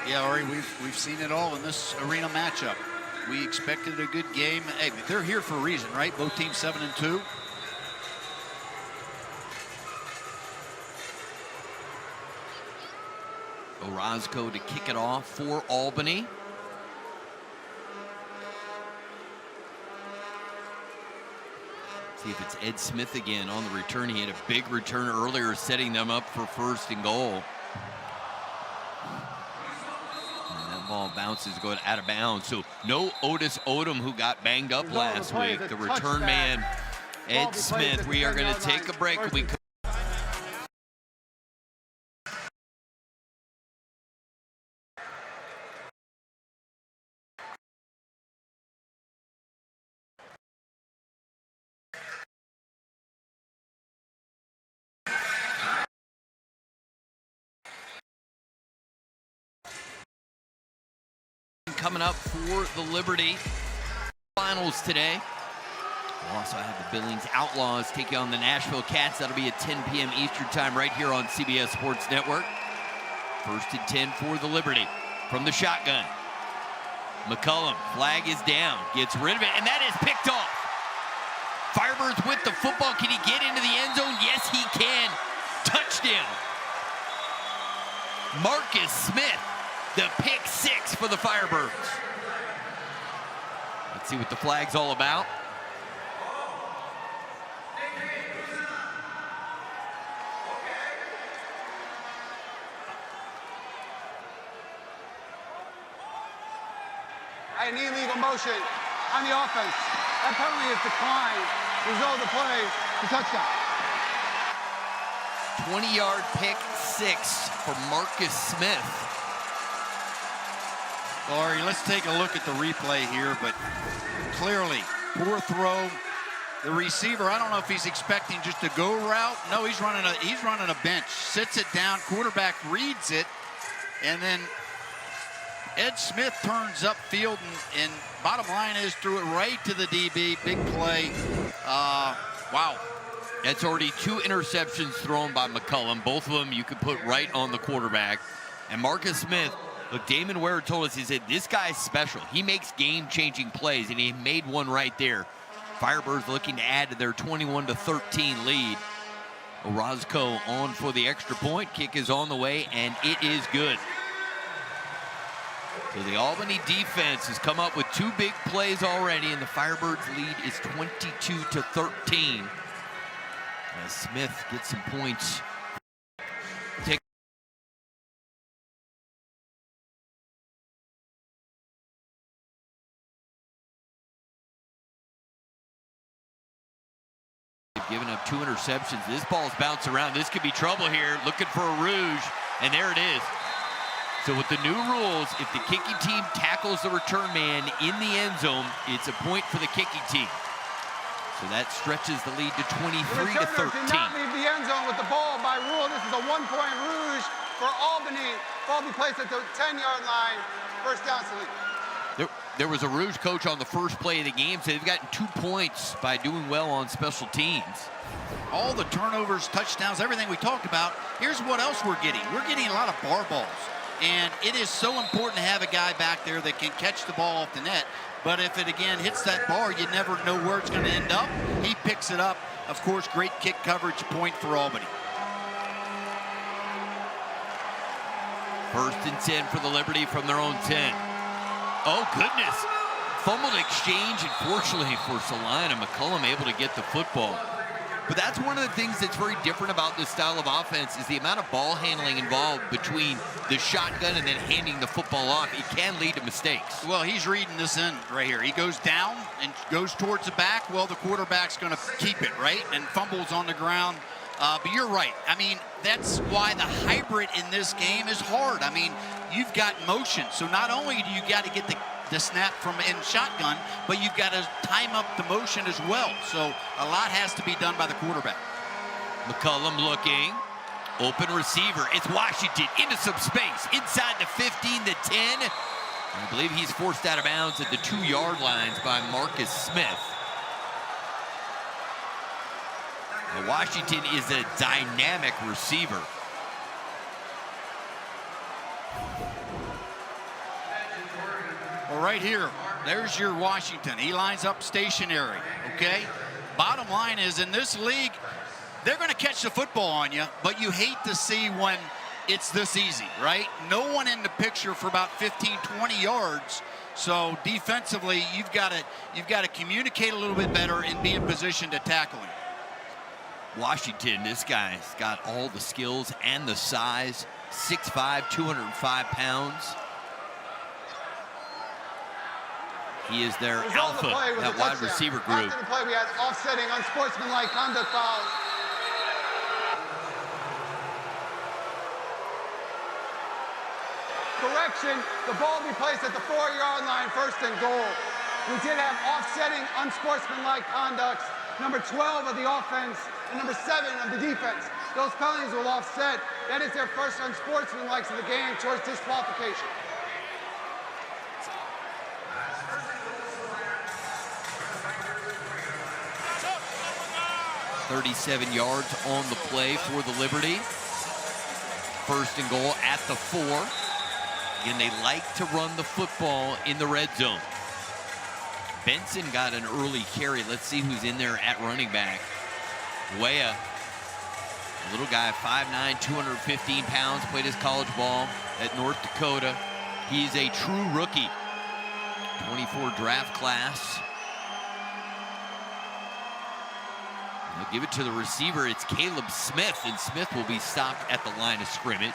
Yeah, Ari, we've seen it all in this arena matchup. We expected a good game. Hey, they're here for a reason, right? Both teams 7-2. Orozco to kick it off for Albany. See if it's Ed Smith again on the return. He had a big return earlier, setting them up for 1st and goal. And that ball bounces, going out of bounds. So no Otis Odom, who got banged up last week. The return man, Ed Smith. We are going to take a break. We coming up for the Liberty finals today. We'll also have the Billings Outlaws taking on the Nashville Cats. That'll be at 10 p.m. Eastern time right here on CBS Sports Network. 1st and 10 for the Liberty from the shotgun. McCullum, flag is down, gets rid of it, and that is picked off. Firebirds with the football. Can he get into the end zone? Yes, he can. Touchdown. Marcus Smith. The pick 6 for the Firebirds. Let's see what the flag's all about. An illegal motion on the offense. That penalty is declined. Result of the play, the touchdown. 20-yard pick 6 for Marcus Smith. Laurie, let's take a look at the replay here, but clearly, poor throw. The receiver, I don't know if he's expecting just a go route. No, he's running a bench, sits it down, quarterback reads it, and then Ed Smith turns upfield, and bottom line is threw it right to the DB. Big play. Wow. That's already 2 interceptions thrown by McCullum. Both of them you could put right on the quarterback. And Marcus Smith, look, Damon Ware told us, he said, this guy's special. He makes game-changing plays, and he made one right there. Firebirds looking to add to their 21-13 lead. Orozco on for the extra point. Kick is on the way, and it is good. So the Albany defense has come up with 2 big plays already, and the Firebirds lead is 22-13. As Smith gets some points. Giving up 2 interceptions. This ball's bounced around. This could be trouble here. Looking for a rouge, and there it is. So with the new rules, if the kicking team tackles the return man in the end zone, it's a point for the kicking team. So that stretches the lead to 23-13. Did not leave the end zone with the ball by rule. This is a 1-point rouge for Albany. Ball be placed at the 10-yard line. First down, Salina. There was a Rouge coach on the first play of the game, so they've gotten 2 points by doing well on special teams. All the turnovers, touchdowns, everything we talked about. Here's what else we're getting. We're getting a lot of bar balls. And it is so important to have a guy back there that can catch the ball off the net. But if it, again, hits that bar, you never know where it's going to end up. He picks it up. Of course, great kick coverage point for Albany. 1st and 10 for the Liberty from their own 10. Oh, goodness. Fumbled exchange, and fortunately for Salina, McCullum able to get the football. But that's one of the things that's very different about this style of offense is the amount of ball handling involved between the shotgun and then handing the football off. It can lead to mistakes. Well, he's reading this in right here. He goes down and goes towards the back. Well, the quarterback's going to keep it, right? And fumbles on the ground. But you're right. I mean, that's why the hybrid in this game is hard. I mean, you've got motion. So not only do you got to get the snap from in shotgun, but you've got to time up the motion as well. So a lot has to be done by the quarterback. McCullum looking. Open receiver. It's Washington into some space. Inside the 15, the 10. I believe he's forced out of bounds at the 2-yard lines by Marcus Smith. Now, Washington is a dynamic receiver. Well, right here, there's your Washington. He lines up stationary, okay? Bottom line is, in this league, they're going to catch the football on you, but you hate to see when it's this easy, right? No one in the picture for about 15, 20 yards. So defensively, you've got to communicate a little bit better and be in position to tackle him. Washington, this guy's got all the skills and the size. 6'5", 205 pounds. He is their alpha, that wide receiver group. After the play, we had offsetting, unsportsmanlike conduct fouls. Correction, the ball will be placed at the 4-yard line, 1st and goal. We did have offsetting, unsportsmanlike conducts, number 12 of the offense and number 7 of the defense. Those penalties will offset. That is their first unsportsmanlike of the game towards disqualification. 37 yards on the play for the Liberty. 1st and goal at the 4. Again, they like to run the football in the red zone. Benson got an early carry. Let's see who's in there at running back. Weah, a little guy, 5'9", 215 pounds, played his college ball at North Dakota. He's a true rookie. 24 draft class. They'll give it to the receiver. It's Caleb Smith, and Smith will be stopped at the line of scrimmage.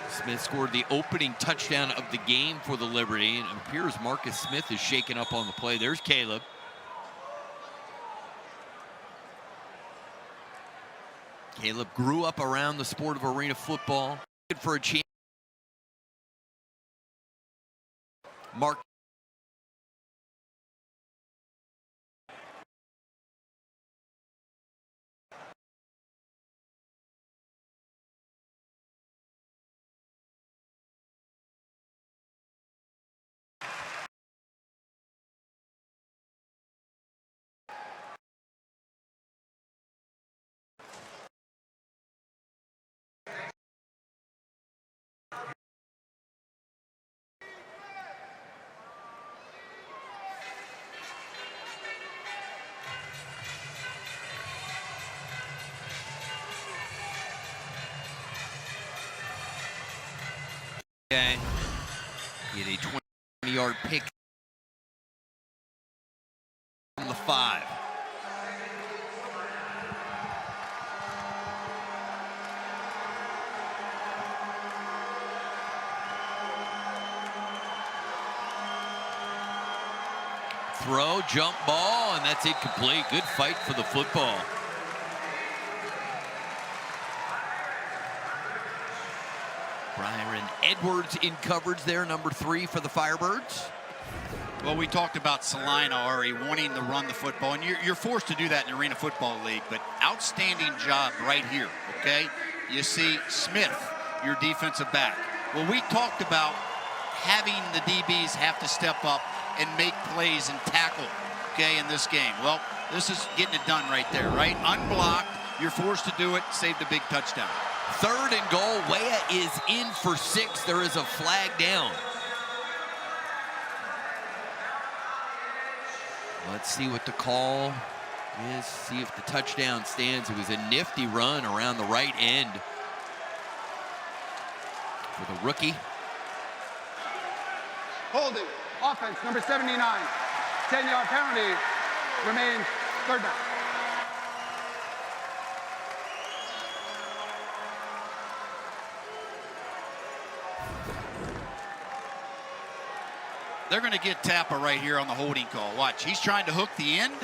Smith scored the opening touchdown of the game for the Liberty, and it appears Marcus Smith is shaken up on the play. There's Caleb. Caleb grew up around the sport of arena football. Good for a chance. Mark. Okay. Get a 20-yard pick from the 5. Throw, jump ball, and that's incomplete. Good fight for the football. Byron Edwards in coverage there, number 3 for the Firebirds. Well, we talked about Salina already wanting to run the football, and you're forced to do that in the Arena Football League, but outstanding job right here, okay? You see Smith, your defensive back. Well, we talked about having the DBs have to step up and make plays and tackle, okay, in this game. Well, this is getting it done right there, right? Unblocked, you're forced to do it, saved a big touchdown. 3rd and goal. Weah is in for 6. There is a flag down. Let's see what the call is. See if the touchdown stands. It was a nifty run around the right end for the rookie. Holding. Offense, number 79. 10-yard penalty. Remains 3rd down. They're going to get Tappa right here on the holding call. Watch, he's trying to hook the end.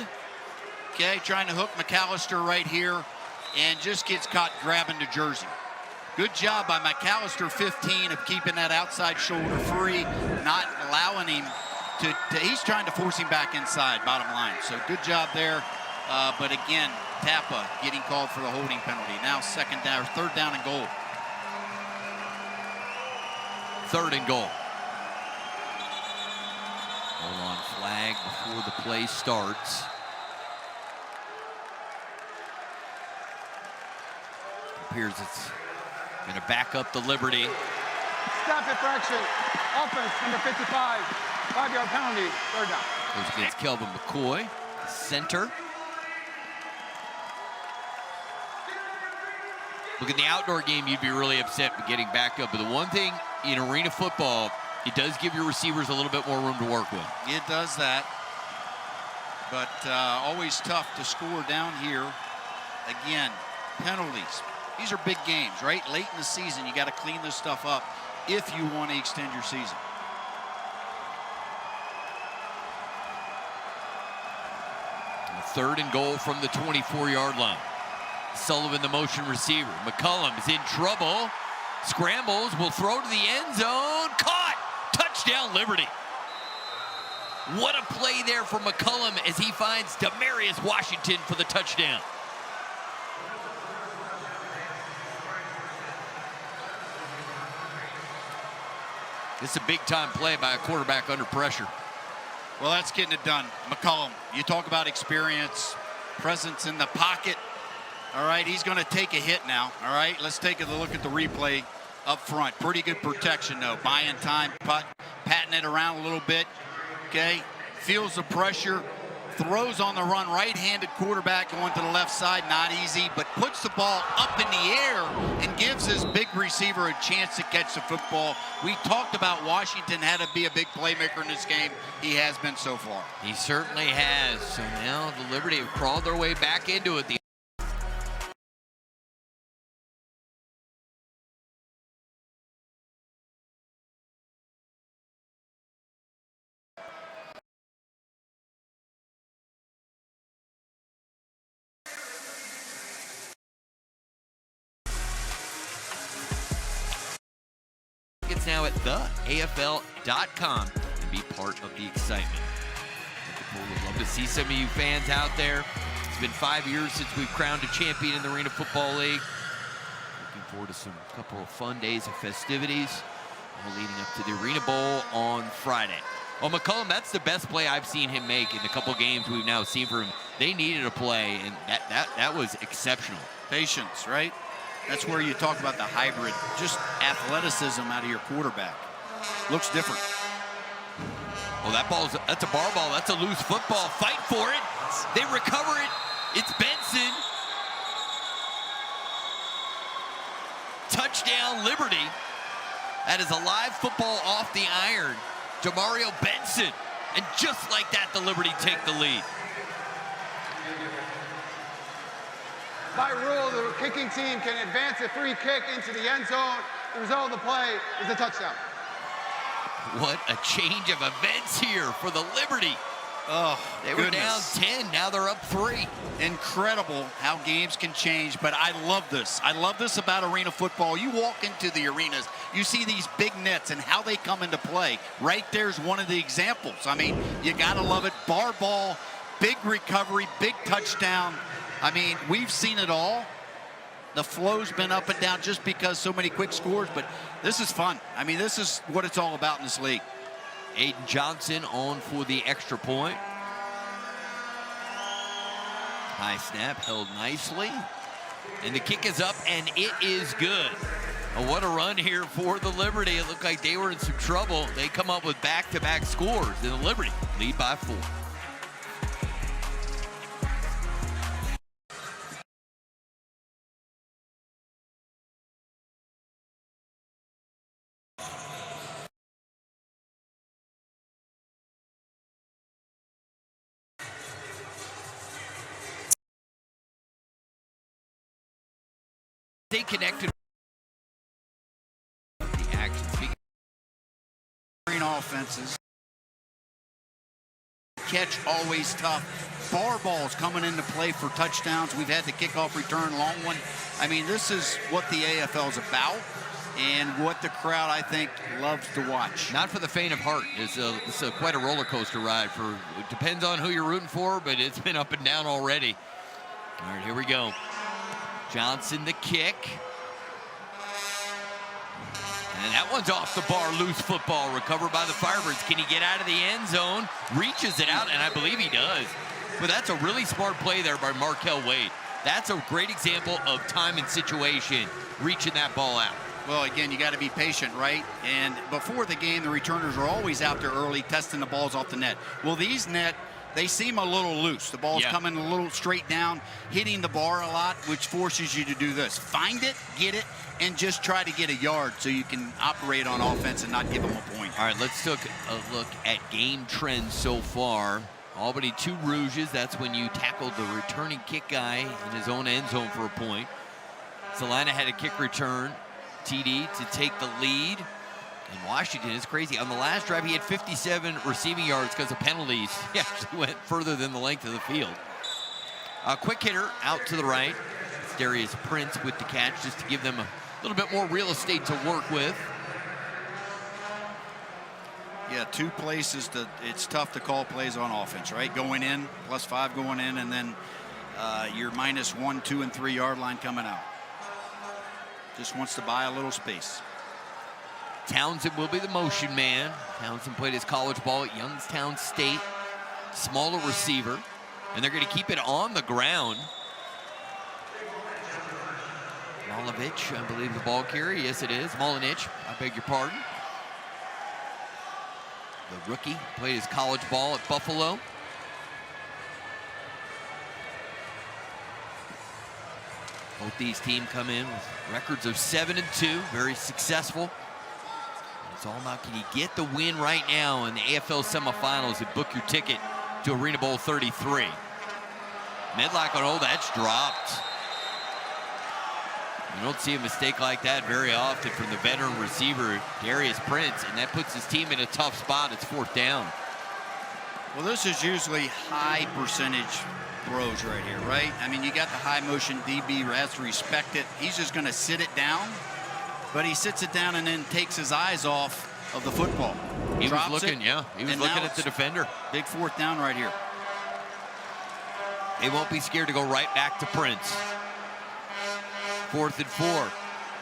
Okay, trying to hook McAllister right here, and just gets caught grabbing the jersey. Good job by McAllister, 15, of keeping that outside shoulder free, not allowing him to he's trying to force him back inside, bottom line. So good job there. But again, Tappa getting called for the holding penalty. Now 2nd down, or 3rd down and goal. 3rd and goal. Hold on flag before the play starts. Appears it's going to back up the Liberty. Stop infraction. Offense, number 55. 5-yard penalty, third down. Goes against Kelvin McCoy, center. Look, in the outdoor game, you'd be really upset with getting back up. But the one thing in arena football, it does give your receivers a little bit more room to work with. It does that. But always tough to score down here. Again, penalties. These are big games, right? Late in the season, you got to clean this stuff up if you want to extend your season. Third and goal from the 24-yard line. Sullivan, the motion receiver. McCollum's in trouble. Scrambles, will throw to the end zone. Caught! Touchdown, Liberty. What a play there for McCollum as he finds Demarius Washington for the touchdown. This is a big-time play by a quarterback under pressure. Well, that's getting it done. McCollum, you talk about experience, presence in the pocket. All right, he's going to take a hit now. All right, let's take a look at the replay up front. Pretty good protection, though. Buying time, patting it around a little bit. Okay, feels the pressure. Throws on the run, right-handed quarterback going to the left side, not easy, but puts the ball up in the air and gives his big receiver a chance to catch the football. We talked about Washington had to be a big playmaker in this game. He has been so far. He certainly has. So now the Liberty have crawled their way back into it. It's now at theafl.com and be part of the excitement. We'd love to see some of you fans out there. It's been 5 years since we've crowned a champion in the Arena Football League. Looking forward to some couple of fun days of festivities, all leading up to the Arena Bowl on Friday. Well, McCollum, that's the best play I've seen him make in the couple games we've now seen from him. They needed a play, and that was exceptional. Patience, right? That's where you talk about the hybrid, just athleticism out of your quarterback. Looks different. Well, that's a bar ball. That's a loose football. Fight for it. They recover it. It's Benson. Touchdown, Liberty. That is a live football off the iron. Jamario Benson. And just like that, the Liberty take the lead. By rule, the kicking team can advance a free kick into the end zone. The result of the play is a touchdown. What a change of events here for the Liberty. Oh, they were down 10, now they're up 3. Incredible how games can change, but I love this. I love this about arena football. You walk into the arenas, you see these big nets and how they come into play. Right there's one of the examples. I mean, you gotta love it. Bar ball, big recovery, big touchdown. I mean, we've seen it all. The flow's been up and down just because so many quick scores, but this is fun. I mean, this is what it's all about in this league. Aiden Johnson on for the extra point. High snap, held nicely. And the kick is up, and it is good. Oh, what a run here for the Liberty. It looked like they were in some trouble. They come up with back-to-back scores, and the Liberty lead by 4. Stay connected. The action. Green offenses. Catch always tough. Bar balls coming into play for touchdowns. We've had the kickoff return, long one. I mean, this is what the AFL is about and what the crowd, I think, loves to watch. Not for the faint of heart. It's quite a roller coaster ride. It depends on who you're rooting for, but it's been up and down already. All right, here we go. Johnson the kick. And that one's off the bar, loose football, recovered by the Firebirds. Can he get out of the end zone? Reaches it out, and I believe he does. But that's a really smart play there by Markel Wade. That's a great example of time and situation, reaching that ball out. Well, again, you got to be patient, right? And before the game, the returners are always out there early, testing the balls off the net. Well, these net, they seem a little loose. The ball's coming a little straight down, hitting the bar a lot, which forces you to do this. Find it, get it, and just try to get a yard so you can operate on offense and not give them a point. All right, let's take a look at game trends so far. Albany 2 rouges. That's when you tackled the returning kick guy in his own end zone for a point. Salina had a kick return, TD, to take the lead. And Washington is crazy. On the last drive, he had 57 receiving yards because of penalties. He actually went further than the length of the field. A quick hitter out to the right. It's Darius Prince with the catch just to give them a little bit more real estate to work with. Yeah, 2 places that it's tough to call plays on offense, right? Going in, +5 going in, and then your -1, 2, and 3 yard line coming out. Just wants to buy a little space. Townsend will be the motion man. Townsend played his college ball at Youngstown State. Smaller receiver. And they're going to keep it on the ground. Malovich, I believe, the ball carrier. Yes, it is. Malinich, I beg your pardon. The rookie played his college ball at Buffalo. Both these teams come in with records of 7-2, very successful. It's all about, can you get the win right now in the AFL semifinals and book your ticket to Arena Bowl 33. Medlock on hold, that's dropped. You don't see a mistake like that very often from the veteran receiver, Darius Prince, and that puts his team in a tough spot. It's 4th down. Well, this is usually high percentage throws right here, right? I mean, you got the high motion DB, has to respect it. He's just going to sit it down, but he sits it down and then takes his eyes off of the football. He was looking, he was looking at the defender. Big 4th down right here. They won't be scared to go right back to Prince. 4th and 4.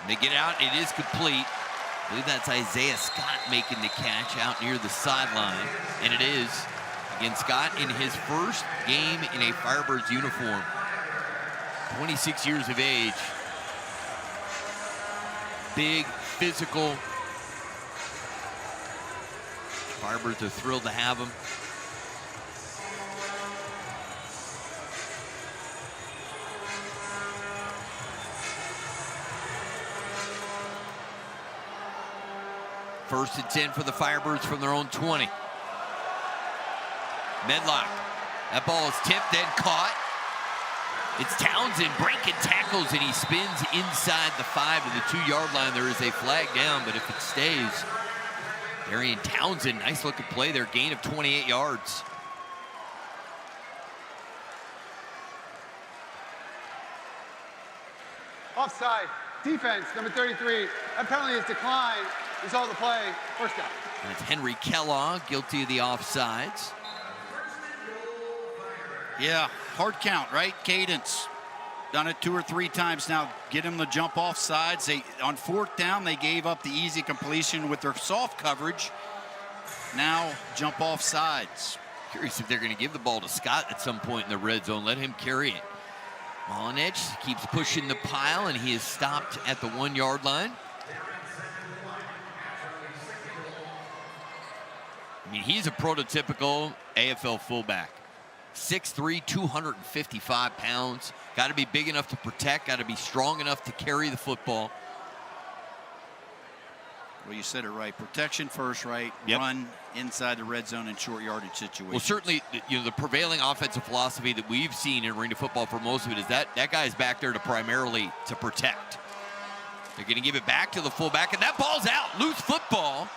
They get out, it is complete. I believe that's Isaiah Scott making the catch out near the sideline, and it is. Again, Scott in his first game in a Firebirds uniform. 26 years of age. Big, physical. Firebirds are thrilled to have him. First and 10 for the Firebirds from their own 20. Medlock. That ball is tipped, then caught. It's Townsend breaking tackles, and he spins inside the 5 to the 2-yard line. There is a flag down, but if it stays, Darian Townsend, nice looking play there, gain of 28 yards. Offside. Defense, number 33. That penalty is declined. Result of the play, 1st down. And it's Henry Kellogg, guilty of the offsides. Yeah, hard count, right? Cadence. Done it 2 or 3 times now. Get him to jump off sides. On 4th down, they gave up the easy completion with their soft coverage. Now jump off sides. Curious if they're going to give the ball to Scott at some point in the red zone. Let him carry it. Malinich keeps pushing the pile, and he is stopped at the 1-yard line. I mean, he's a prototypical AFL fullback. 6'3", 255 pounds. Got to be big enough to protect, got to be strong enough to carry the football. Well, you said it right. Protection first, right? Yep. Run inside the red zone in short yardage situations. Well, certainly, the prevailing offensive philosophy that we've seen in arena football for most of it is that guy's back there to primarily to protect. They're going to give it back to the fullback, and that ball's out. Loose football,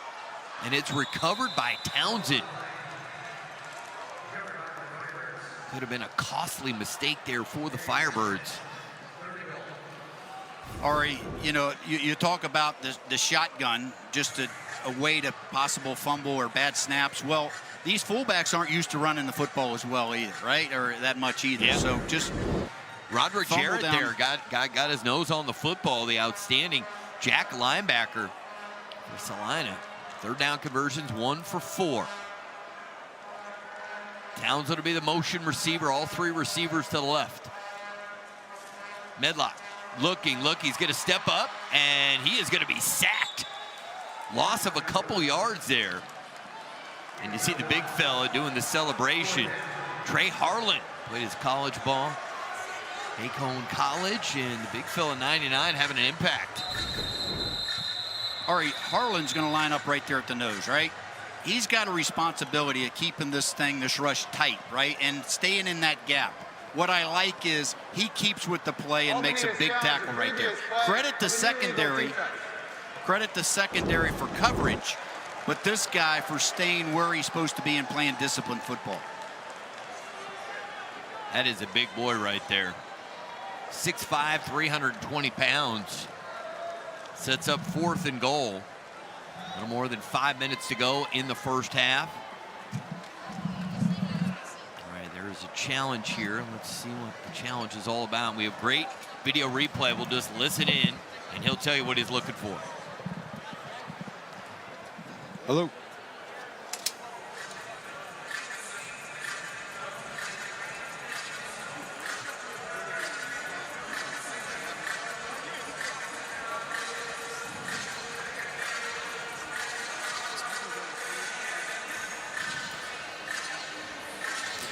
and it's recovered by Townsend. Could have been a costly mistake there for the Firebirds. Ari, you talk about the shotgun, just a way to possible fumble or bad snaps. Well, these fullbacks aren't used to running the football as well either, right? Or that much either. Yeah. So just Roderick Jarrett down. there got his nose on the football. The outstanding Jack linebacker for Salina. 3rd down conversions, 1 for 4. Townsend will be the motion receiver, all 3 receivers to the left. Medlock looking. Look, he's going to step up, and he is going to be sacked. Loss of a couple yards there. And you see the big fella doing the celebration. Trey Harlan played his college ball. Macomb College, and the big fella 99 having an impact. All right, Harlan's going to line up right there at the nose, right? He's got a responsibility of keeping this rush tight, right? And staying in that gap. What I like is he keeps with the play and makes a big tackle right there. Credit the secondary for coverage, but this guy for staying where he's supposed to be and playing disciplined football. That is a big boy right there. 6'5", 320 pounds. Sets up 4th and goal. A little more than 5 minutes to go in the first half. All right, there is a challenge here. Let's see what the challenge is all about. We have great video replay. We'll just listen in, and he'll tell you what he's looking for. Hello.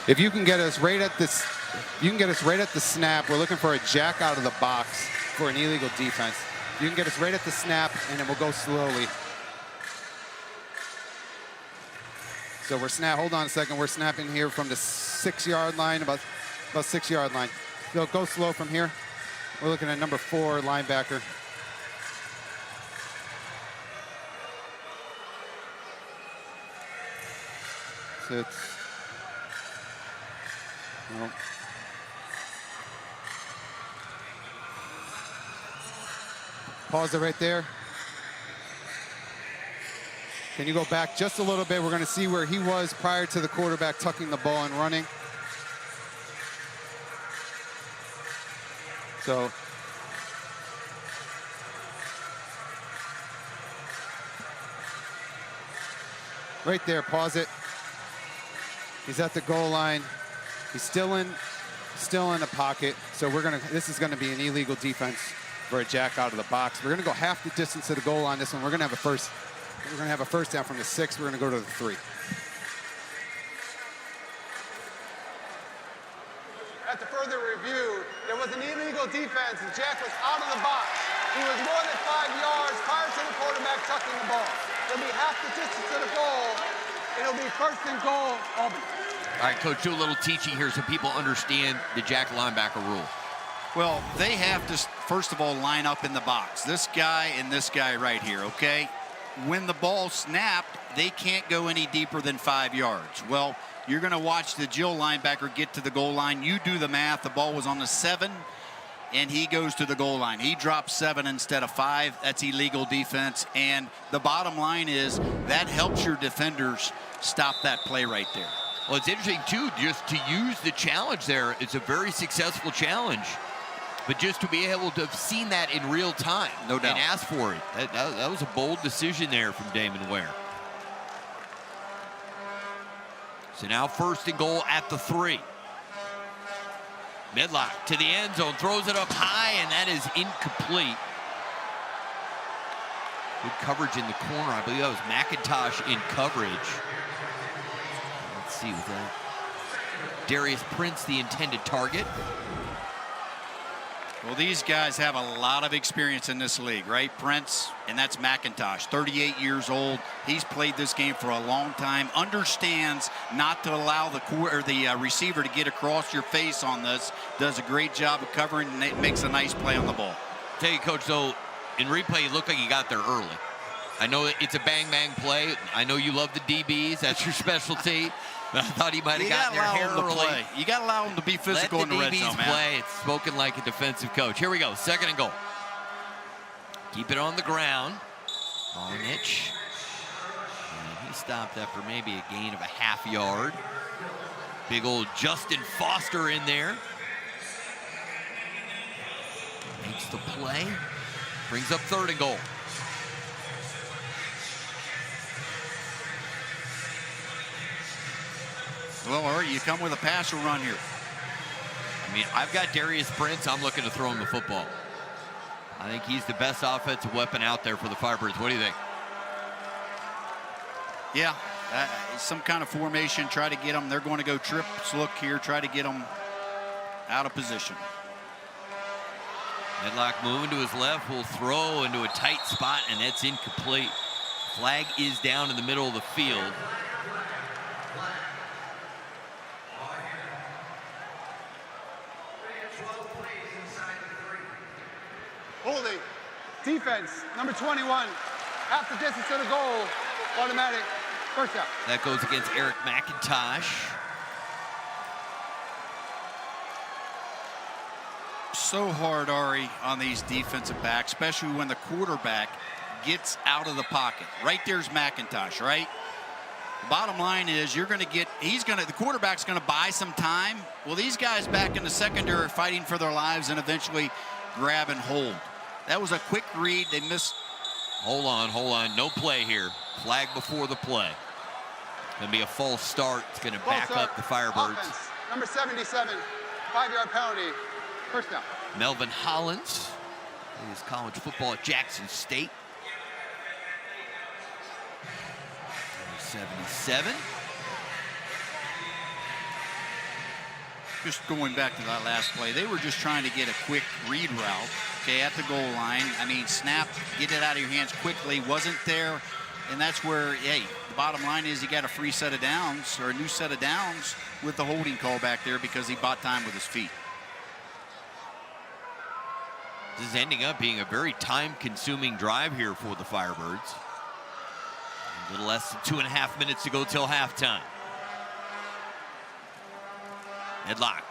If you can get us right at this, you can get us right at the snap. We're looking for a jack out of the box for an illegal defense. You can get us right at the snap, and then we'll go slowly. So we're hold on a second. We're snapping here from the 6-yard line, about 6-yard line. So go slow from here. We're looking at number 4 linebacker. Sits. No. Pause it right there. Can you go back just a little bit? We're going to see where he was prior to the quarterback tucking the ball and running. So right there, pause it. He's at the goal line. He's still in the pocket. So this is gonna be an illegal defense for a jack out of the box. We're gonna go half the distance to the goal line. This one, we're gonna have a first down from the 6. We're gonna go to the 3. After further review, there was an illegal defense. The jack was out of the box. He was more than 5 yards prior to the quarterback tucking the ball. It'll be half the distance to the goal. It'll be 1st and goal, Albany. All right, Coach, do a little teaching here so people understand the jack linebacker rule. Well, they have to, first of all, line up in the box. This guy and this guy right here, okay? When the ball snapped, they can't go any deeper than 5 yards. Well, you're going to watch the Jill linebacker get to the goal line. You do the math. The ball was on the 7, and he goes to the goal line. He drops 7 instead of 5. That's illegal defense. And the bottom line is that helps your defenders stop that play right there. Well, it's interesting, too, just to use the challenge there. It's a very successful challenge. But just to be able to have seen that in real time, no doubt, and ask for it, that was a bold decision there from Damon Ware. So now 1st and goal at the 3. Medlock to the end zone, throws it up high, and that is incomplete. Good coverage in the corner. I believe that was McIntosh in coverage. Let's see with that. Darius Prince, the intended target. Well, these guys have a lot of experience in this league, right? Prince, and that's McIntosh, 38 years old. He's played this game for a long time, understands not to allow the receiver to get across your face on this, does a great job of covering, and makes a nice play on the ball. Tell you, Coach, though, in replay, it looked like he got there early. I know it's a bang-bang play. I know you love the DBs. That's your specialty. But I thought he might have gotten there here early. You got to allow him to be physical in the red zone, man. Let the DBs play. It's spoken like a defensive coach. Here we go, 2nd and goal. Keep it on the ground. Barnich. And he stopped after maybe a gain of a ½ yard. Big old Justin Foster in there. Makes the play. Brings up 3rd and goal. Well, all right, you come with a pass or run here. I mean, I've got Darius Prince. I'm looking to throw him the football. I think he's the best offensive weapon out there for the Firebirds. What do you think? Yeah, some kind of formation, try to get them. They're going to go trips look here, try to get them out of position. Medlock moving to his left, will throw into a tight spot, and that's incomplete. Flag is down in the middle of the field. Holding. Defense, number 21. Half the distance to the goal. Automatic. First out. That goes against Eric McIntosh. So hard, Ari, on these defensive backs, especially when the quarterback gets out of the pocket. Right there's McIntosh, right? The bottom line is you're going to get, the quarterback's going to buy some time. Well, these guys back in the secondary are fighting for their lives and eventually grab and hold. That was a quick read. They missed. Hold on. No play here. Flag before the play. Going to be a false start. It's going to back up the Firebirds. Offense, number 77, 5-yard penalty. First down. Melvin Hollins. Plays college football at Jackson State. 77. Just going back to that last play, they were just trying to get a quick read route, okay, at the goal line. I mean, snap, get it out of your hands quickly, wasn't there. And that's where, hey, the bottom line is you got a free set of downs or a new set of downs with the holding call back there because he bought time with his feet. This is ending up being a very time-consuming drive here for the Firebirds. A little less than 2.5 minutes to go till halftime. Headlock.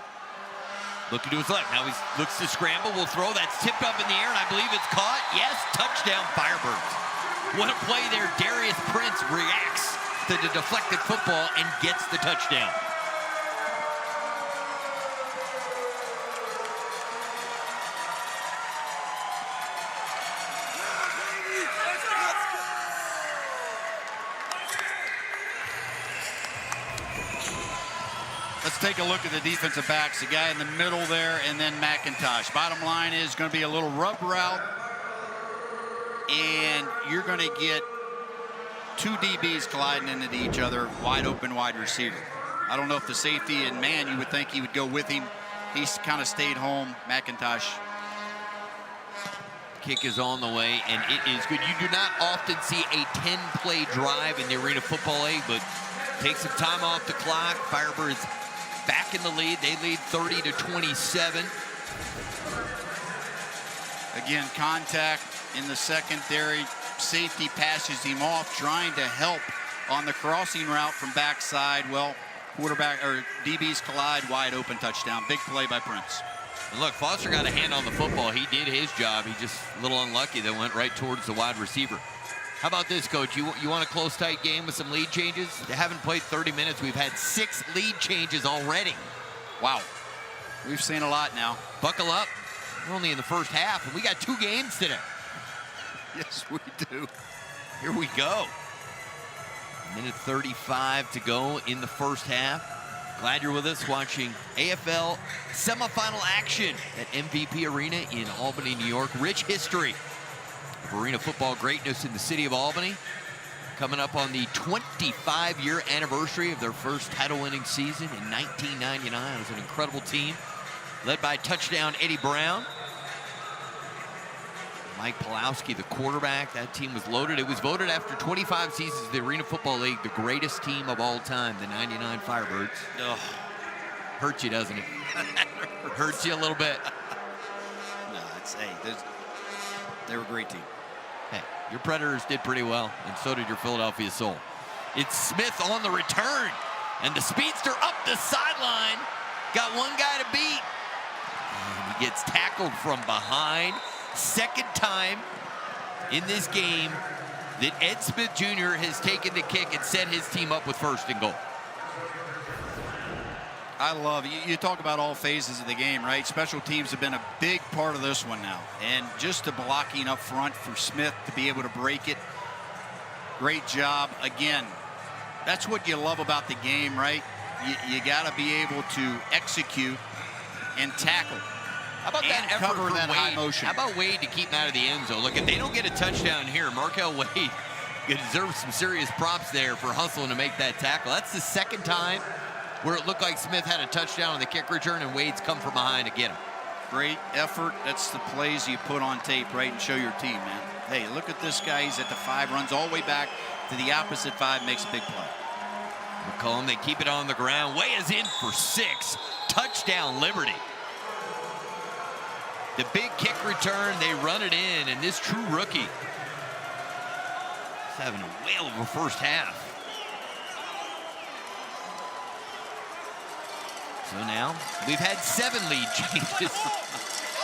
Looking to his left. Now he looks to scramble. Will throw. That's tipped up in the air, and I believe it's caught. Yes, touchdown Firebirds. What a play there. Darius Prince reacts to the deflected football and gets the touchdown. Let's take a look at the defensive backs. The guy in the middle there, and then McIntosh. Bottom line is going to be a little rub route, and you're going to get two DBs colliding into each other, wide open wide receiver. I don't know if the safety and man, you would think he would go with him. He's kind of stayed home, McIntosh. Kick is on the way, and it is good. You do not often see a 10-play drive in the Arena Football League, but take some time off the clock. Firebirds back in the lead. They lead 30-27. Again, contact in the secondary. Safety passes him off, trying to help on the crossing route from backside. Well, quarterback or DBs collide, wide open touchdown. Big play by Prince. And look, Foster got a hand on the football. He did his job. He just a little unlucky that went right towards the wide receiver. How about this, Coach? You want a close, tight game with some lead changes? They haven't played 30 minutes. We've had 6 lead changes already. Wow. We've seen a lot now. Buckle up. We're only in the first half, and we got 2 games today. Yes, we do. Here we go. 1:35 to go in the first half. Glad you're with us watching AFL semifinal action at MVP Arena in Albany, New York. Rich history of arena football greatness in the city of Albany. Coming up on the 25-year anniversary of their first title-winning season in 1999. It was an incredible team led by touchdown Eddie Brown. Mike Pulowski, the quarterback. That team was loaded. It was voted after 25 seasons of the Arena Football League the greatest team of all time, the 99 Firebirds. Ugh. Hurts you, doesn't it? Hurts you a little bit. No, they were a great team. Hey, your Predators did pretty well, and so did your Philadelphia Soul. It's Smith on the return, and the speedster up the sideline. Got one guy to beat. And he gets tackled from behind. Second time in this game that Ed Smith Jr. has taken the kick and set his team up with first and goal. I love you talk about all phases of the game, right? Special teams have been a big part of this one now. And just the blocking up front for Smith to be able to break it. Great job. Again, that's what you love about the game, right? You got to be able to execute and tackle. How about and that effort cover for that Wade? high motion. How about Wade to keep him out of the end zone? Look, if they don't get a touchdown here, Markel Wade deserves some serious props there for hustling to make that tackle. That's the second time where it looked like Smith had a touchdown on the kick return, and Wade's come from behind to get him. Great effort. That's the plays you put on tape, right, and show your team, man. Hey, look at this guy. He's at the 5, runs all the way back to the opposite 5, makes a big play. McCollum, they keep it on the ground. Way is in for 6. Touchdown, Liberty. The big kick return, they run it in, and this true rookie is having a whale of a first half. So now we've had 7 lead changes.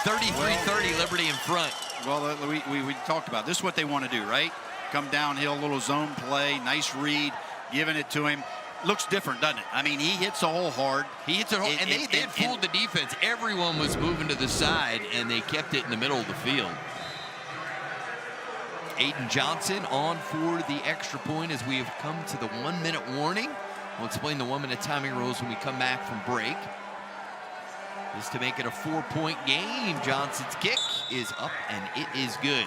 33-30, Liberty in front. Well, we talked about this is what they want to do, right? Come downhill, little zone play, nice read, giving it to him. Looks different, doesn't it? I mean, he hits the hole hard. He hits it hard, and they had fooled the defense. Everyone was moving to the side, and they kept it in the middle of the field. Aiden Johnson on for the extra point as we have come to the 1-minute warning. We'll explain the 1-minute timing rules when we come back from break. Just to make it a 4-point game. Johnson's kick is up, and it is good.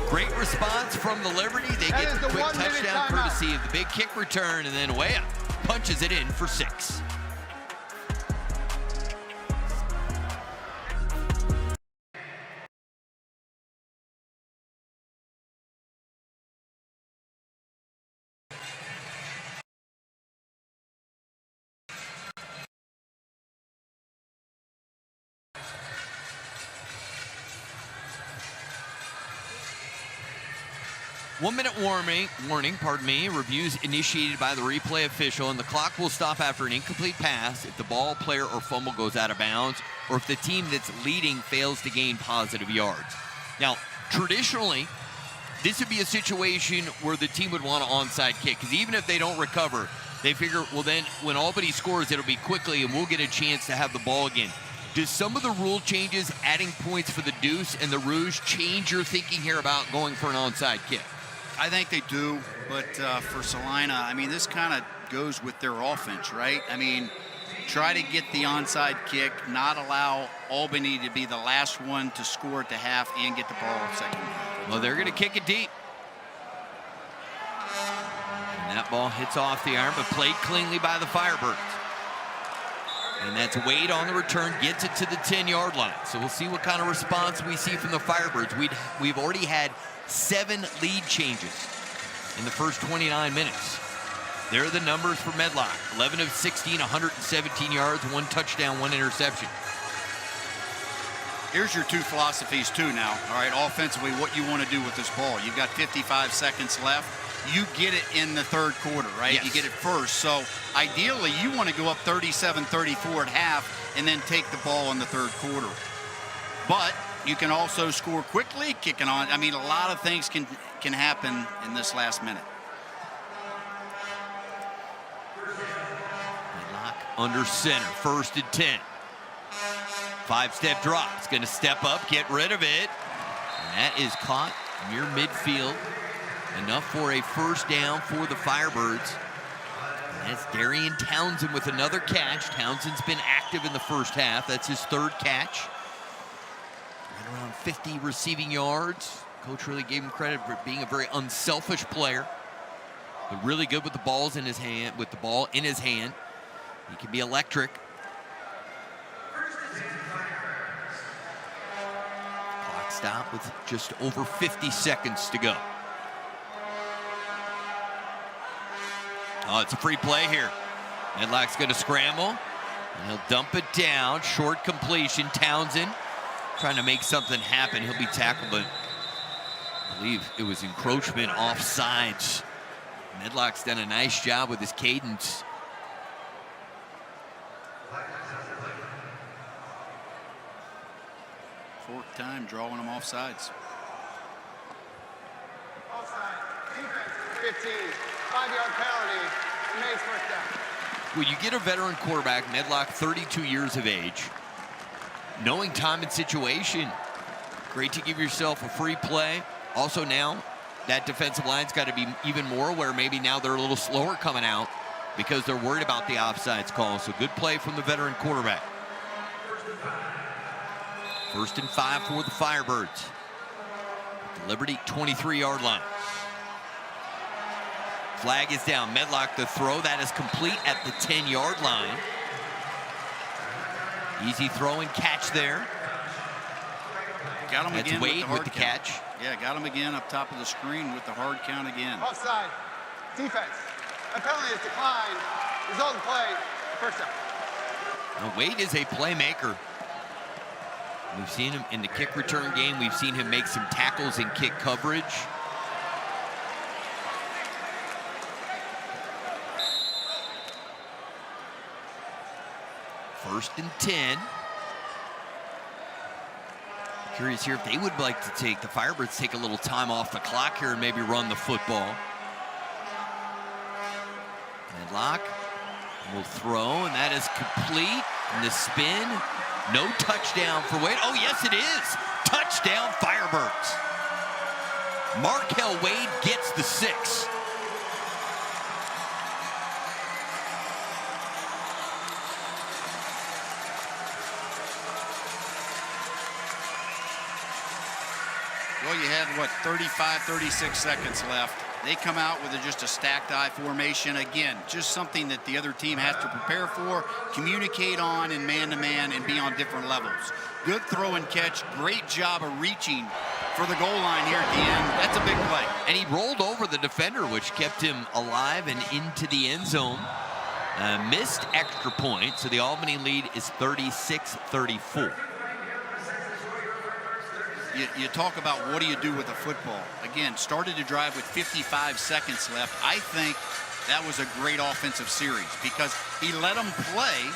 Great response from the Liberty. They get the quick touchdown courtesy of the big kick return, and then Weah punches it in for 6. One-minute warning, reviews initiated by the replay official, and the clock will stop after an incomplete pass if the ball, player, or fumble goes out of bounds, or if the team that's leading fails to gain positive yards. Now, traditionally, this would be a situation where the team would want an onside kick, because even if they don't recover, they figure, well, then when Albany scores, it'll be quickly, and we'll get a chance to have the ball again. Does some of the rule changes, adding points for the deuce and the rouge, change your thinking here about going for an onside kick? I think they do, but for Salina, I mean, this kind of goes with their offense, right? I mean, try to get the onside kick, not allow Albany to be the last one to score at the half and get the ball second. Well, they're going to kick it deep. And that ball hits off the arm, but played cleanly by the Firebirds. And that's Wade on the return, gets it to the 10-yard line. So we'll see what kind of response we see from the Firebirds. We've already had 7 lead changes in the first 29 minutes. There are the numbers for Medlock. 11 of 16, 117 yards, 1 touchdown, 1 interception. Here's your 2 philosophies too now. All right, offensively, what you want to do with this ball. You've got 55 seconds left. You get it in the third quarter, right? Yes. You get it first. So ideally, you want to go up 37-34 at half and then take the ball in the third quarter. But you can also score quickly, kicking on. I mean, a lot of things can happen in this last minute. Medlock under center, 1st and 10. 5-step drop. It's going to step up, get rid of it. And that is caught near midfield. Enough for a first down for the Firebirds. And that's Darian Townsend with another catch. Townsend's been active in the first half. That's his 3rd catch. Right around 50 receiving yards. Coach really gave him credit for being a very unselfish player. But really good with the balls in his hand, with the ball in his hand. He can be electric. Clock stop with just over 50 seconds to go. Oh, it's a free play here. Medlock's going to scramble, and he'll dump it down. Short completion. Townsend trying to make something happen. He'll be tackled, but I believe it was encroachment offsides. Medlock's done a nice job with his cadence. Fourth time drawing them off sides. Offside. Defense, 15. 5-yard penalty. Makes first down. Well, you get a veteran quarterback, Medlock, 32 years of age, knowing time and situation. Great to give yourself a free play. Also now, that defensive line's got to be even more aware. Maybe now they're a little slower coming out because they're worried about the offsides call. So good play from the veteran quarterback. 1st and 5 for the Firebirds. The Liberty 23-yard line. Flag is down. Medlock the throw. That is complete at the 10-yard line. Easy throw and catch there. Got him That's again Wade with the hard count. catch. Yeah, got him again up top of the screen with the hard count again. Offside. Defense. A penalty is declined. Result of play. First down. Now, Wade is a playmaker. We've seen him in the kick return game. We've seen him make some tackles in kick coverage. First and 10. Curious here if they would like to take, the Firebirds take a little time off the clock here and maybe run the football. Medlock will throw, and that is complete. And the spin, no touchdown for Wade. Oh, yes, it is. Touchdown, Firebirds. Markel Wade gets the 6. Well, you had, what, 35, 36 seconds left. They come out with just a stacked I formation. Again, just something that the other team has to prepare for, communicate on in man-to-man, and be on different levels. Good throw and catch. Great job of reaching for the goal line here at the end. That's a big play. And he rolled over the defender, which kept him alive and into the end zone. Missed extra point, so the Albany lead is 36-34. You talk about what do you do with a football. Again, started to drive with 55 seconds left. I think that was a great offensive series because he let them play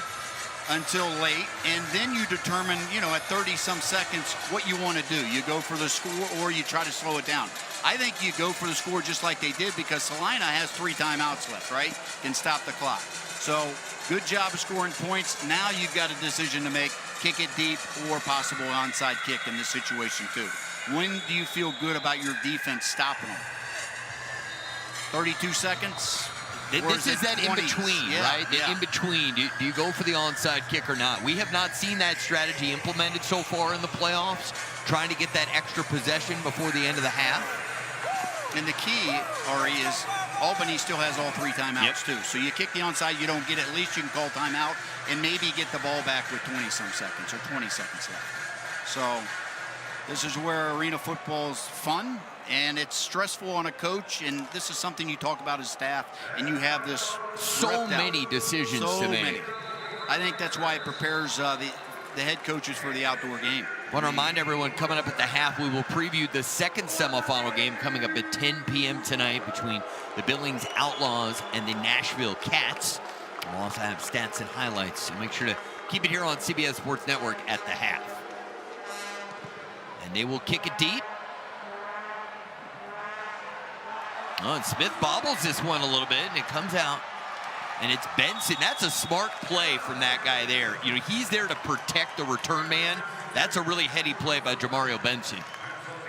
until late, and then you determine, at 30-some seconds what you want to do. You go for the score or you try to slow it down. I think you go for the score just like they did because Salina has 3 timeouts left, right? Can stop the clock. So good job of scoring points. Now you've got a decision to make. Kick it deep or possible onside kick in this situation too. When do you feel good about your defense stopping them? 32 seconds? This is that in-between, right? The Yeah. in-between. Do you go for the onside kick or not? We have not seen that strategy implemented so far in the playoffs, trying to get that extra possession before the end of the half. And the key, Ari, is Albany still has all 3 timeouts too. So you kick the onside, you don't get it, at least you can call timeout and maybe get the ball back with 20-some seconds or 20 seconds left. So this is where arena football is fun and it's stressful on a coach, and this is something you talk about as staff, and you have this so many decisions to make. Many. I think that's why it prepares the head coaches for the outdoor game. I want to remind everyone, coming up at the half, we will preview the second semifinal game coming up at 10 p.m. tonight between the Billings Outlaws and the Nashville Cats. We'll also have stats and highlights, so make sure to keep it here on CBS Sports Network at the half. And they will kick it deep. Oh, and Smith bobbles this one a little bit, and it comes out. And it's Benson. That's a smart play from that guy there. He's there to protect the return man. That's a really heady play by Jamario Benson.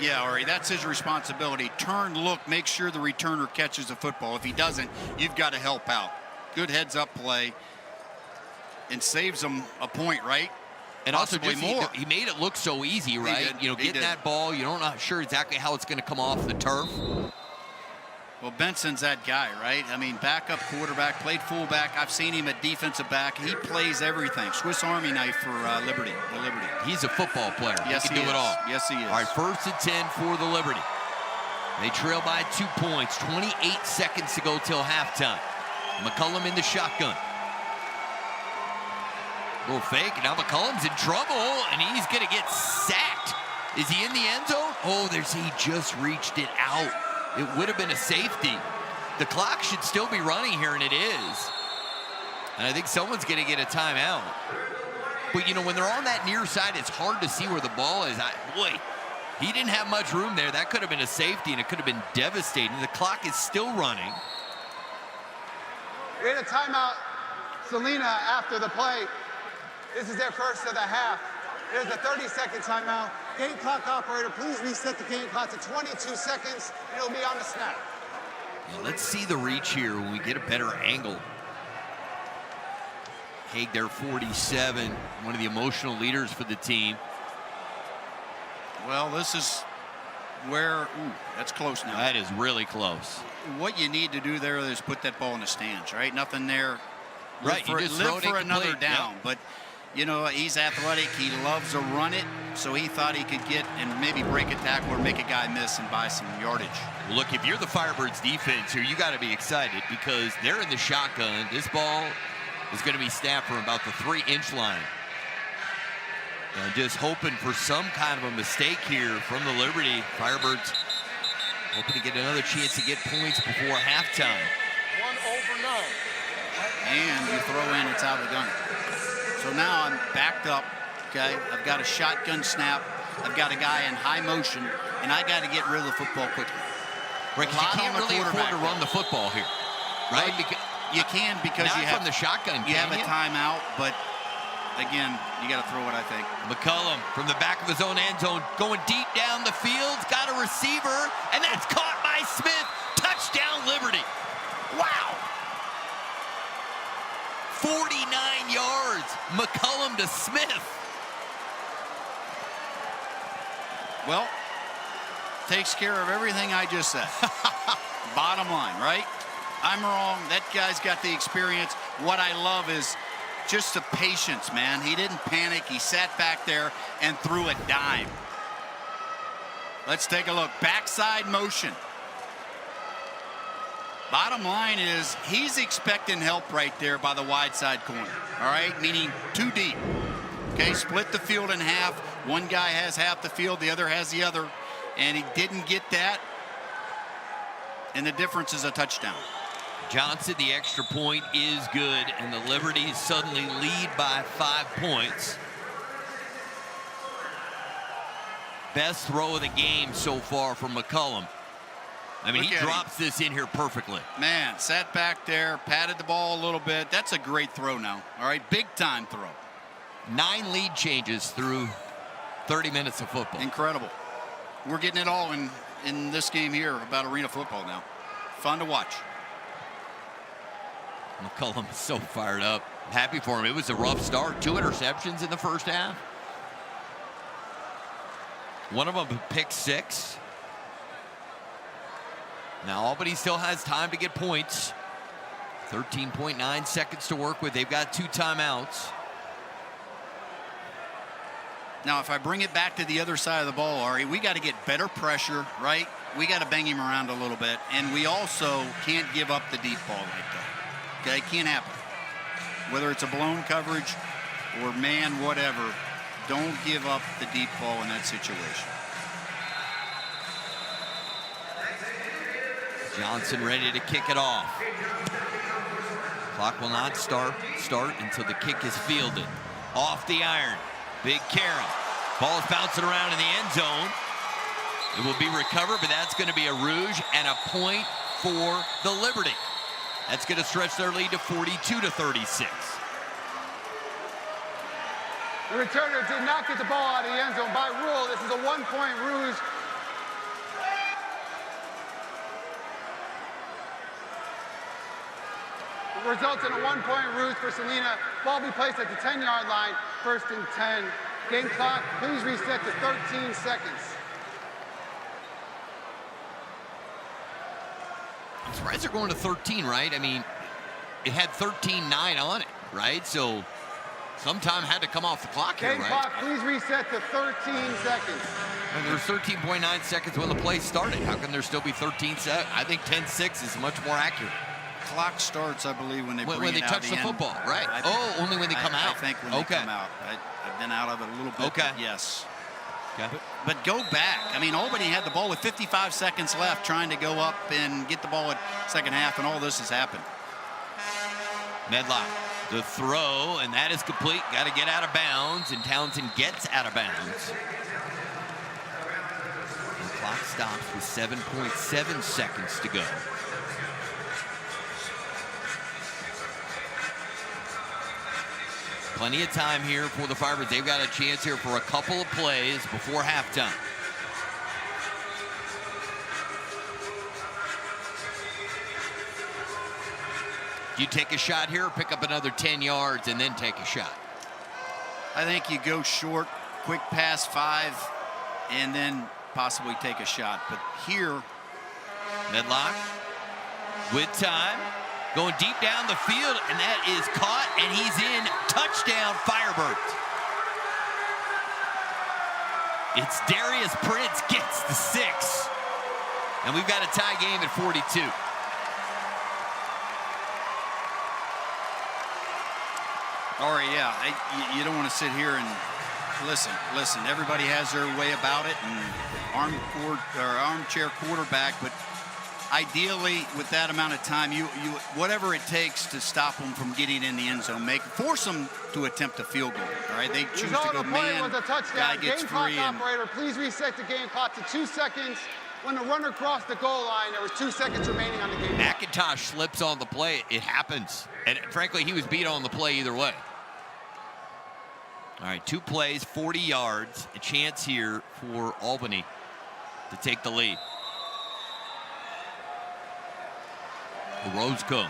Yeah, Ari, that's his responsibility. Turn, look, make sure the returner catches the football. If he doesn't, you've got to help out. Good heads-up play and saves them a point, right? And possibly also, more. He made it look so easy, right? Getting that ball, you're not sure exactly how it's going to come off the turf. Well, Benson's that guy, right? I mean, backup quarterback, played fullback. I've seen him at defensive back. He plays everything. Swiss Army knife for Liberty. He's a football player. Yes, he can do it all. Yes, he is. All right, 1st and 10 for the Liberty. They trail by 2 points. 28 seconds to go till halftime. McCullum in the shotgun. Little fake. Now McCullum's in trouble, and he's going to get sacked. Is he in the end zone? Oh, he just reached it out. It would have been a safety. The clock should still be running here, and it is. And I think someone's going to get a timeout. But, when they're on that near side, it's hard to see where the ball is. Boy, he didn't have much room there. That could have been a safety, and it could have been devastating. The clock is still running. We had a timeout. Salina after the play. This is their first of the half. There's a 30-second timeout. Game clock operator, please reset the game clock to 22 seconds, and it'll be on the snap. Well, let's see the reach here when we get a better angle. Haig there, 47, one of the emotional leaders for the team. Well, this is where, that's close now. That is really close. What you need to do there is put that ball in the stands, right? Nothing there. Right, you just throw live it for another incomplete. down. Yep. But, you know, he's athletic. He loves to run it. So he thought he could get and maybe break a tackle or make a guy miss and buy some yardage. Well, look, if you're the Firebirds defense here, you got to be excited because they're in the shotgun. This ball is going to be snapped from about the 3-inch line. And just hoping for some kind of a mistake here from the Liberty. Firebirds hoping to get another chance to get points before halftime. 1:09. And you throw in, it's out of the gun. So now I'm backed up, okay? I've got a shotgun snap. I've got a guy in high motion, and I got to get rid of the football quickly. Right, 'cause you can't really afford to run the football here, right? Well, you can because not you have from the shotgun. you have a timeout, but again, you got to throw it, I think. McCullum from the back of his own end zone, going deep down the field, got a receiver, and that's caught by Smith. Touchdown, Liberty. Wow. 49 yards. McCullum to Smith. Well, takes care of everything I just said. Bottom line, right? I'm wrong. That guy's got the experience. What I love is just the patience, man. He didn't panic. He sat back there and threw a dime. Let's take a look. Backside motion. Bottom line is he's expecting help right there by the wide side corner. All right, meaning too deep. Okay, split the field in half. One guy has half the field, the other has the other, and he didn't get that. And the difference is a touchdown. Johnson, the extra point is good, and the Liberties suddenly lead by 5 points. Best throw of the game so far from McCullum. I mean, he drops this in here perfectly. Man, sat back there, patted the ball a little bit. That's a great throw now. All right, big time throw. 9 lead changes through 30 minutes of football. Incredible. We're getting it all in this game here about arena football now. Fun to watch. McCullum is so fired up. Happy for him. It was a rough start. 2 interceptions in the first half. One of them a pick 6. Now Albany still has time to get points. 13.9 seconds to work with. They've got 2 timeouts. Now, if I bring it back to the other side of the ball, Ari, we got to get better pressure, right? We got to bang him around a little bit. And we also can't give up the deep ball like that. Okay, can't happen. Whether it's a blown coverage or man, whatever, don't give up the deep ball in that situation. Johnson ready to kick it off. Clock will not start until the kick is fielded. Off the iron. Big carry. Ball's bouncing around in the end zone. It will be recovered, but that's going to be a rouge and a point for the Liberty. That's going to stretch their lead to 42-36. The returner did not get the ball out of the end zone. By rule, this is a 1-point rouge. It results in a 1-point rouge for Salina. Ball be placed at the 10-yard line, 1st and 10. Game clock, please reset to 13 seconds. I'm surprised they're going to 13, right? I mean, it had 13-9 on it, right? So sometime had to come off the clock here, Game right? clock, please reset to 13 seconds. And there's 13.9 seconds when the play started. How can there still be 13 seconds? I think 10-6 is much more accurate. Clock starts, I believe, when they bring when they it out touch the end. football, right? Only when they come out. I think when they come out. I've been out of it a little bit. Okay. Yes. Okay. But go back. I mean, Albany had the ball with 55 seconds left, trying to go up and get the ball at second half, and all this has happened. Medlock, the throw, and that is complete. Got to get out of bounds, and Townsend gets out of bounds. And the clock stops with 7.7 seconds to go. Plenty of time here for the Firebirds. They've got a chance here for a couple of plays before halftime. Do you take a shot here or pick up another 10 yards and then take a shot? I think you go short, quick pass 5, and then possibly take a shot. But here, Medlock with time, going deep down the field, and that is caught, and he's in. Touchdown, Firebirds. It's Darius Prince gets the 6, and we've got a tie game at 42. all right, yeah, you don't want to sit here and listen. Everybody has their way about it, and armchair quarterback, but ideally, with that amount of time, you whatever it takes to stop them from getting in the end zone, force them to attempt a field goal. All right, they choose to go man. Was a touchdown. Guy gets Game free. clock operator, please reset the game clock to 2 seconds. When the runner crossed the goal line, there was 2 seconds remaining on the game clock. McIntosh slips on the play. It happens. And frankly, he was beat on the play either way. All right, 2 plays, 40 yards. A chance here for Albany to take the lead. Orozco.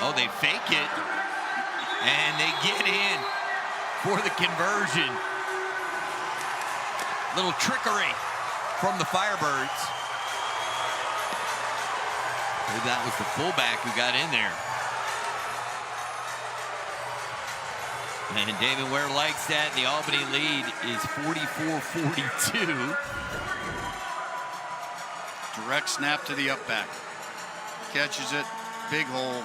Oh, they fake it. And they get in for the conversion. Little trickery from the Firebirds. Maybe that was the fullback who got in there. And Damon Ware likes that. The Albany lead is 44-42. Direct snap to the up back. Catches it. Big hole.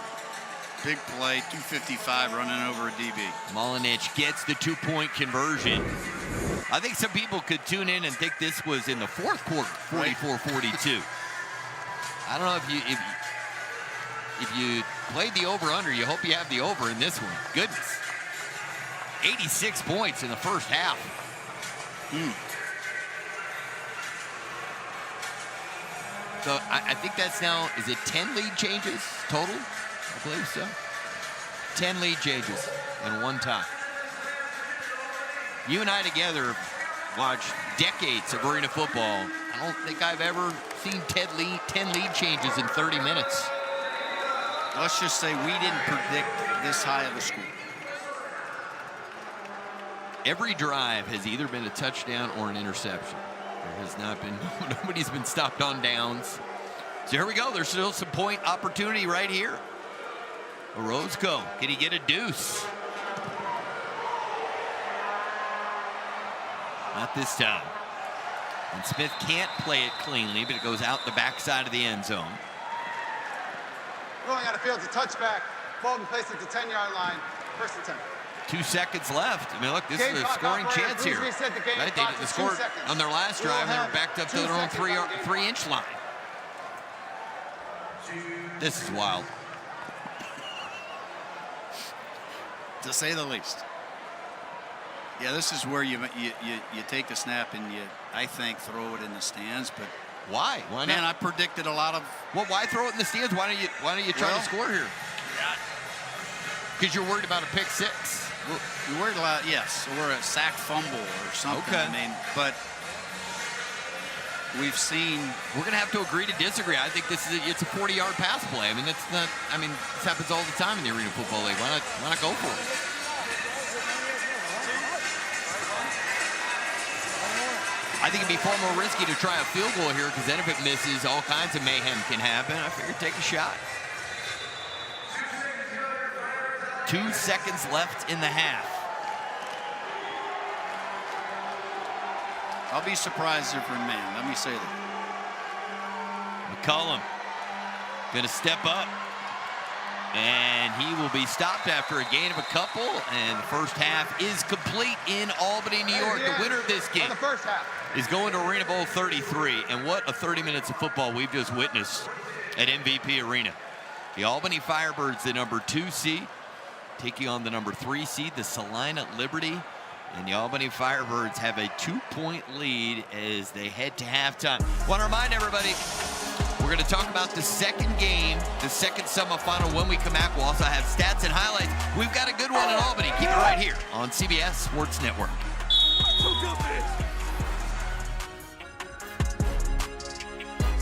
Big play. 255 running over a DB. Molinich gets the 2-point conversion. I think some people could tune in and think this was in the fourth quarter, 44-42. I don't know if you played the over-under, you hope you have the over in this one. Goodness. 86 points in the first half. So I think that's now, is it 10 lead changes total? I believe so. 10 lead changes in one time. You and I together watched decades of arena football. I don't think I've ever seen 10 lead changes in 30 minutes. Let's just say we didn't predict this high of a score. Every drive has either been a touchdown or an interception. There has not been, nobody's been stopped on downs. So here we go. There's still some point opportunity right here. Orozco, can he get a deuce? Not this time. And Smith can't play it cleanly, but it goes out the backside of the end zone. Going out of field to touchback. Ball in place at the 10-yard line. First and 10. 2 seconds left. I mean, look, this is a scoring chance here. Right? They scored on their last drive. They were backed up to their own 3-inch line. This is wild. To say the least. Yeah, this is where you take the snap and I think, throw it in the stands. But why? Why not? Man, I predicted a lot of. Well, why throw it in the stands? Why don't you try to score here? Because you're worried about a pick 6. You're worried a lot, yes, or a sack fumble or something. Okay. I mean, but we've seen. We're going to have to agree to disagree. I think it's a 40-yard pass play. I mean, that's not. I mean, this happens all the time in the Arena Football League. Why not go for it? I think it'd be far more risky to try a field goal here, because then if it misses, all kinds of mayhem can happen. I figured take a shot. 2 seconds left in the half. I'll be surprised if we're man. Let me say that. McCullum going to step up. And he will be stopped after a gain of a couple. And the first half is complete in Albany, New York. The winner of this game is going to Arena Bowl 33. And what a 30 minutes of football we've just witnessed at MVP Arena. The Albany Firebirds, the number 2 seed, taking on the number 3 seed, the Salina Liberty. And the Albany Firebirds have a 2-point lead as they head to halftime. Want to remind everybody, we're going to talk about the second game, the second semifinal when we come back. We'll also have stats and highlights. We've got a good one in Albany. Keep it right here on CBS Sports Network.